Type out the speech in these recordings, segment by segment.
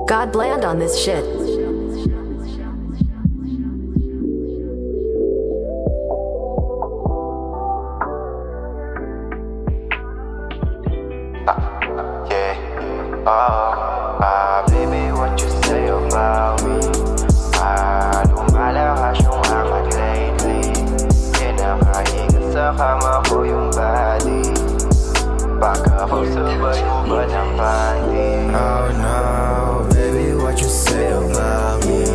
God bland on this shit. Baby, what you say about me? Lumalakas yung angat lately. Kinakahiga sa kama ko yung body. Baka ako sabay mo ba ng panty? Oh no, baby, what you say about me?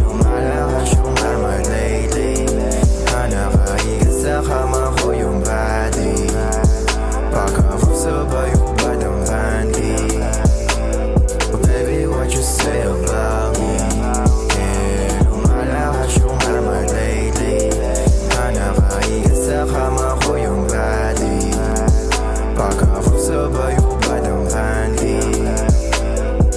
Lumalakas yung angat lately. Kinakahiga sa kama ko yung body. Baka ako sabay mo ba ng panty? Baby, what you say about me? Lumalakas yung armor lately. Nakakahiga sa kama ko yung body. Baka ako sabay ubad ang panty.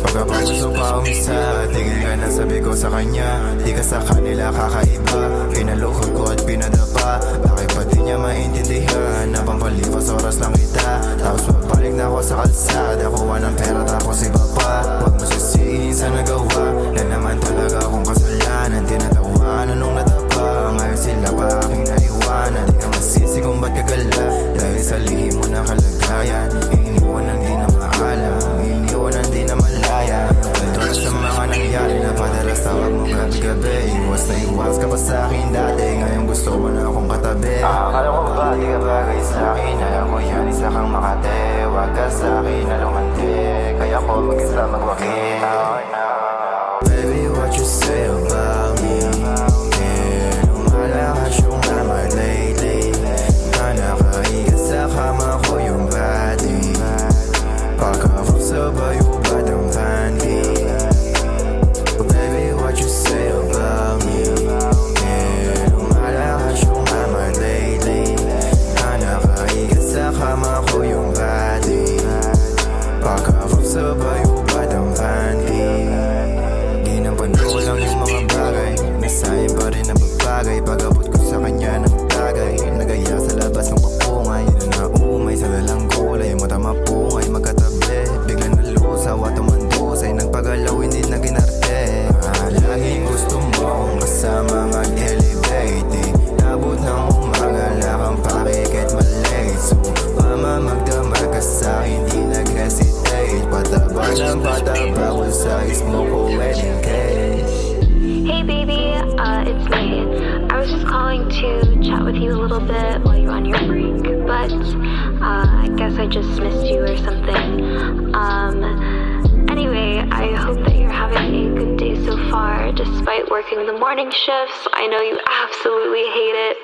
Pagkapagusto pa umisa, tigil ka na sabi ko sa kanya. Di ka sa kanila kakaiba. Pinalukod ko at pinadapa. Bakit pa di niya maintindihan na pampalipas oras lang kita? Tapos magbalik na ako sa kalsada. Kuha ng pera tapos iba pa. Huwag mo sisihin sa nagawa. Na naman talaga akong kasalanan. Tinatawanan nung natapa. Ngayon sila pa aking naiwanan. Di ka masisi kung ba't kagala. Dahil sa lihim mo na kalagayan. Iniwanan di na maalam. Iniwanan di na malaya. Tulad sa mga nangyari na padalas tawag mo gabi-gabi. Iwas na iwas ka pa sa akin dati. Ngayon gusto mo na akong katabi. Akala ko ba di ka bagay sa akin? Alam ko yan, isa kang makate. Huwag ka sa akin na lumante. Kaya ko mag-isa magwakit. Baby, what you say about me? Lumalakas yung armor lately. Nakakahiga sa kama ko yung body. Baka ako sabay ubad ang panty. Baby, what you say about me? Lumalakas yung armor lately. Nakakahiga sa kama ko yung body. Baka ako sabay ubad ang panty. Ginapan ko lang yung mga bagay. Nasayang pa rin ang babagay. Pag-abot ko sa kanya ng tagay. Nagaya sa labas ng papungay. Naumay sa dalang gulay. Mata mapungay magkatabi. Biglang nalusaw at umandusay. Nagpagalaw hindi na ginarte. Laging gusto mo akong kasama mag-elevate. Nabot ng umaga lakang pakikit malate. So mama magdamag ka sa'kin di nag-hesitate. Pataba ng pataba kung size mo ko wedding cake. Hey baby, it's me. I was just calling to chat with you a little bit while you're on your break, but I guess I just missed you or something. Anyway, I hope that you're having a good day so far, despite working the morning shifts. I know you absolutely hate it.